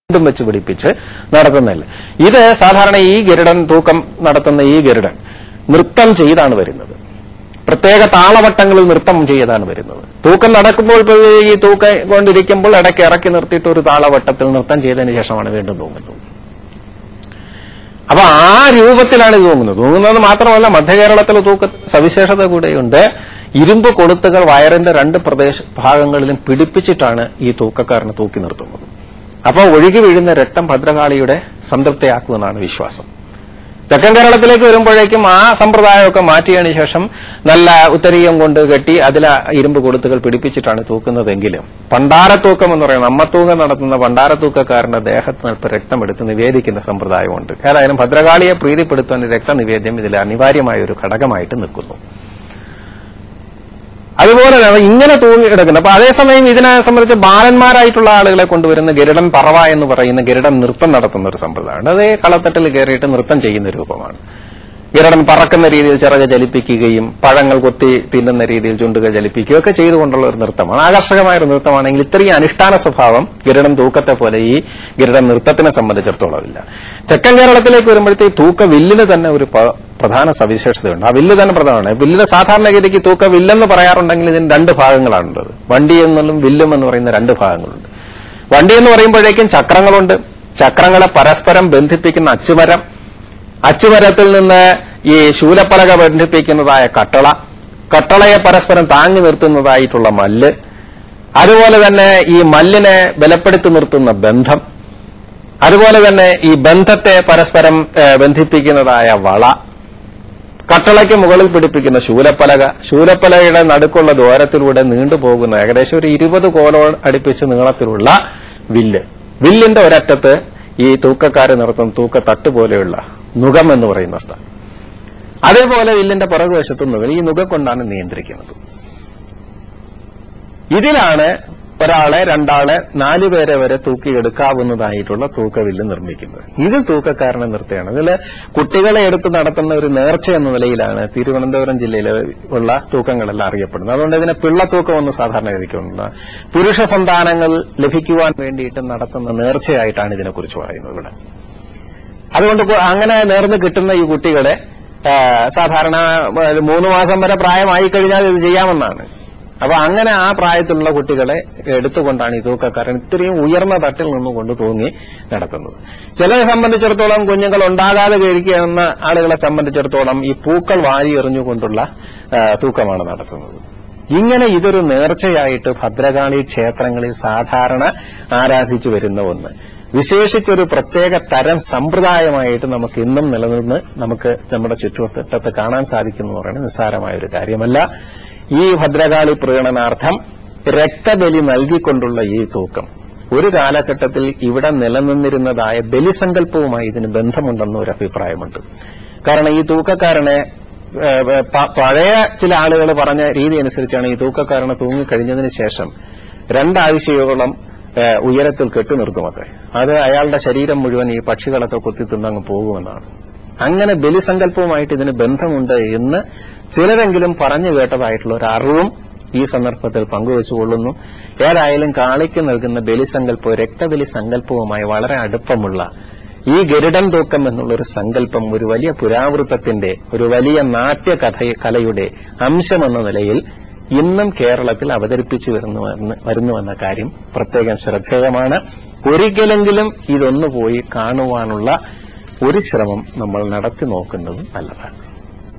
വീണ്ടും വെച്ച് പിടിപ്പിച്ച് നടത്തുന്നില്ല. ഇത് സാധാരണ ഈ ഗരുഡൻ തൂക്കം നടത്തുന്ന ഈ ഗരുഡൻ നൃത്തം ചെയ്താണ് വരുന്നത്. പ്രത്യേക താളവട്ടങ്ങളിൽ നൃത്തം ചെയ്താണ് വരുന്നത്. തൂക്കം നടക്കുമ്പോൾ ഈ തൂക്കം കൊണ്ടിരിക്കുമ്പോൾ ഇടയ്ക്ക് ഇറക്കി നിർത്തിയിട്ട് ഒരു താളവട്ടത്തിൽ നൃത്തം ചെയ്തതിന് ശേഷമാണ് വീണ്ടും തൂങ്ങുന്നത്. അപ്പൊ ആ രൂപത്തിലാണ് ഇത് തൂങ്ങുന്നത്. തൂങ്ങുന്നത് മാത്രമല്ല, മധ്യകേരളത്തിലെ തൂക്ക സവിശേഷത കൂടെയുണ്ട്. ഇരുമ്പ് കൊളുത്തുകൾ വയറിന്റെ രണ്ട് ഭാഗങ്ങളിലും പിടിപ്പിച്ചിട്ടാണ് ഈ തൂക്കക്കാരനെ തൂക്കി നിർത്തുന്നത്. അപ്പോൾ ഒഴുകി വീഴുന്ന രക്തം ഭദ്രകാളിയുടെ സംതൃപ്തിയാക്കുമെന്നാണ് വിശ്വാസം. തെക്കൻ കേരളത്തിലേക്ക് വരുമ്പോഴേക്കും ആ സമ്പ്രദായമൊക്കെ മാറ്റിയതിനു ശേഷം നല്ല ഉത്തരീയം കൊണ്ട് കെട്ടി അതിൽ ഇരുമ്പ് കൊളുത്തുകൾ പിടിപ്പിച്ചിട്ടാണ് തൂക്കുന്നതെങ്കിലും പണ്ടാരത്തൂക്കം എന്ന് പറയുന്നത് അമ്മത്തൂക്കം നടത്തുന്ന പണ്ടാരത്തൂക്കക്കാരന്റെ ദേഹത്ത് അല്പം രക്തമെടുത്ത് നിവേദിക്കുന്ന സമ്പ്രദായമുണ്ട്. ഏതായാലും ഭദ്രകാളിയെ പ്രീതിപ്പെടുത്താൻ രക്തനിവേദ്യം ഇതിൽ അനിവാര്യമായ ഒരു ഘടകമായിട്ട് നിൽക്കുന്നു. അതുപോലെ ഇങ്ങനെ തൂങ്ങി കിടക്കുന്നത്. അപ്പൊ അതേസമയം ഇതിനെ സംബന്ധിച്ച് ബാലന്മാരായിട്ടുള്ള ആളുകളെ കൊണ്ടുവരുന്ന ഗരുഡൻ പറവ എന്ന് പറയുന്ന ഗരുഡൻ നൃത്തം നടത്തുന്ന ഒരു സമ്പ്രദായമുണ്ട്. അതേ കളത്തട്ടിൽ കയറിയിട്ട് നൃത്തം ചെയ്യുന്ന രൂപമാണ്. ഗരുഡൻ പറക്കുന്ന രീതിയിൽ ചിറക് ചലിപ്പിക്കുകയും പഴങ്ങൾ കൊത്തി തിന്നുന്ന രീതിയിൽ ചുണ്ടുകൾ ചലിപ്പിക്കുകയും ഒക്കെ ചെയ്തുകൊണ്ടുള്ള ഒരു നൃത്തമാണ്. ആകർഷകമായ ഒരു നൃത്തമാണെങ്കിൽ ഇത്രയും അനുഷ്ഠാന സ്വഭാവം ഗരുഡൻ തൂക്കത്തെ പോലെ ഈ ഗരുഡൻ നൃത്തത്തിനെ സംബന്ധിച്ചിടത്തോളം ഇല്ല. തെക്കൻ കേരളത്തിലേക്ക് വരുമ്പോഴത്തേക്ക് തൂക്ക വില്ലിന് തന്നെ ഒരു പ്രധാന സവിശേഷതയുണ്ട്. ആ വില്ല് തന്നെ പ്രധാനമാണ്. വില്ലിന് സാധാരണഗതിക്ക് തൂക്ക വില്ലെന്ന് പറയാറുണ്ടെങ്കിൽ ഇതിന് രണ്ട് ഭാഗങ്ങളാണുള്ളത്. വണ്ടി എന്നും വില്ലും എന്ന് പറയുന്ന രണ്ട് ഭാഗങ്ങളുണ്ട്. വണ്ടി എന്ന് പറയുമ്പോഴേക്കും ചക്രങ്ങളുണ്ട്. ചക്രങ്ങളെ പരസ്പരം ബന്ധിപ്പിക്കുന്ന അച്ചുമരം, അച്ചുമരത്തിൽ നിന്ന് ഈ ശൂലപ്പലക ബന്ധിപ്പിക്കുന്നതായ കട്ടള, കട്ടളയെ പരസ്പരം താങ്ങി നിർത്തുന്നതായിട്ടുള്ള മല്ല്, അതുപോലെ തന്നെ ഈ മല്ലിനെ ബലപ്പെടുത്തി നിർത്തുന്ന ബന്ധം, അതുപോലെ തന്നെ ഈ ബന്ധത്തെ പരസ്പരം ബന്ധിപ്പിക്കുന്നതായ വള, കട്ടളയ്ക്ക് മുകളിൽ പിടിപ്പിക്കുന്ന ശൂലപ്പലക, ശൂലപ്പലകയുടെ നടുക്കുള്ള ദ്വാരത്തിലൂടെ നീണ്ടുപോകുന്ന ഏകദേശം ഒരു 20 കോലോട് അടുപ്പിച്ച് നീളത്തിലുള്ള വില്ല്, വില്ലിന്റെ ഒരറ്റത്ത് ഈ തൂക്കക്കാര് നിർത്തുന്ന തൂക്കത്തട്ട് പോലെയുള്ള നുകം എന്ന് പറയുന്ന സ്ഥലം, അതേപോലെ വില്ലിന്റെ പുറകുവശത്ത് നുകം, ഈ നുകം കൊണ്ടാണ് നിയന്ത്രിക്കുന്നത്. ഇതിലാണ് ഒരാളെ, രണ്ടാളെ, 4 പേരെ വരെ തൂക്കിയെടുക്കാവുന്നതായിട്ടുള്ള തൂക്കവില്ല് നിർമ്മിക്കുന്നത്. ഇതിൽ തൂക്കക്കാരനെ നിർത്തുകയാണ്. ഇതിൽ കുട്ടികളെ എടുത്ത് നടത്തുന്ന ഒരു നേർച്ച എന്ന നിലയിലാണ് തിരുവനന്തപുരം ജില്ലയിലെ ഉള്ള തൂക്കങ്ങളെല്ലാം അറിയപ്പെടുന്നത്. അതുകൊണ്ട് ഇതിനെ പിള്ളത്തൂക്കം എന്ന് സാധാരണ ഗതിക്കുണ്ട്. പുരുഷ സന്താനങ്ങൾ ലഭിക്കുവാൻ വേണ്ടിയിട്ട് നടത്തുന്ന നേർച്ചയായിട്ടാണ് ഇതിനെക്കുറിച്ച് പറയുന്നത് ഇവിടെ. അതുകൊണ്ട് അങ്ങനെ നേർന്ന് കിട്ടുന്ന ഈ കുട്ടികളെ സാധാരണ 3 മാസം വരെ പ്രായമായി കഴിഞ്ഞാൽ ഇത് ചെയ്യാമെന്നാണ്. അപ്പൊ അങ്ങനെ ആ പ്രായത്തിലുള്ള കുട്ടികളെ എടുത്തുകൊണ്ടാണ് ഈ തൂക്കക്കാരൻ ഇത്രയും ഉയർന്ന തട്ടിൽ നിന്നുകൊണ്ട് തൂങ്ങി നടത്തുന്നത്. ചിലരെ സംബന്ധിച്ചിടത്തോളം കുഞ്ഞുങ്ങൾ ഉണ്ടാകാതെ കഴിക്കുന്ന ആളുകളെ സംബന്ധിച്ചിടത്തോളം ഈ പൂക്കൾ വാരി എറിഞ്ഞുകൊണ്ടുള്ള തൂക്കമാണ് നടത്തുന്നത്. ഇങ്ങനെ ഇതൊരു നേർച്ചയായിട്ട് ഭദ്രകാളി ക്ഷേത്രങ്ങളിൽ സാധാരണ ആരാധിച്ചു വരുന്ന ഒന്ന്, വിശേഷിച്ചൊരു പ്രത്യേക തരം സമ്പ്രദായമായിട്ട് നമുക്ക് ഇന്നും നിലനിന്ന് നമുക്ക് നമ്മുടെ ചുറ്റുവട്ടത്ത് കാണാൻ സാധിക്കുന്നു എന്ന് പറയുന്നത് നിസ്സാരമായ ഒരു കാര്യമല്ല. ഈ ഭദ്രകാളി പ്രീണനാർത്ഥം രക്തബലി നൽകിക്കൊണ്ടുള്ള ഈ തൂക്കം ഒരു കാലഘട്ടത്തിൽ ഇവിടെ നിലനിന്നിരുന്നതായ ബലിസങ്കല്പവുമായി ഇതിന് ബന്ധമുണ്ടെന്ന ഒരു അഭിപ്രായമുണ്ട്. കാരണം ഈ തൂക്കക്കാരനെ പഴയ ചില ആളുകൾ പറഞ്ഞ രീതി അനുസരിച്ചാണ് ഈ തൂക്കക്കാരനെ തൂങ്ങിക്കഴിഞ്ഞതിന് ശേഷം 2 ആഴ്ചയോളം ഉയരത്തിൽ കെട്ടുനിർത്തുമത്രേ. അത് അയാളുടെ ശരീരം മുഴുവൻ ഈ പക്ഷികളൊക്കെ കൊത്തിത്തിന്നങ്ങ് പോകുമെന്നാണ്. അങ്ങനെ ബലിസങ്കല്പവുമായിട്ട് ഇതിന് ബന്ധമുണ്ട് എന്ന് ചിലരെങ്കിലും പറഞ്ഞു കേട്ടതായിട്ടുള്ള ഒരു അറിവും ഈ സന്ദർഭത്തിൽ പങ്കുവച്ചുകൊള്ളുന്നു. ഏതായാലും കാളിക്ക് നൽകുന്ന ബലിസങ്കല്പവും രക്തബലി സങ്കല്പവുമായി വളരെ അടുപ്പമുള്ള ഈ ഗരുഡൻ തൂക്കം എന്നുള്ളൊരു സങ്കല്പം ഒരു വലിയ പുരാവൃത്തത്തിന്റെ, ഒരു വലിയ നാട്യകലയുടെ അംശമെന്ന നിലയിൽ ഇന്നും കേരളത്തിൽ അവതരിപ്പിച്ചു വരുന്നുവെന്ന കാര്യം പ്രത്യേകം ശ്രദ്ധേയമാണ്. ഒരിക്കലെങ്കിലും ഇതൊന്നു പോയി കാണുവാനുള്ള ഒരു ശ്രമം നമ്മൾ നടത്തി നോക്കുന്നത് നല്ലതാണ്.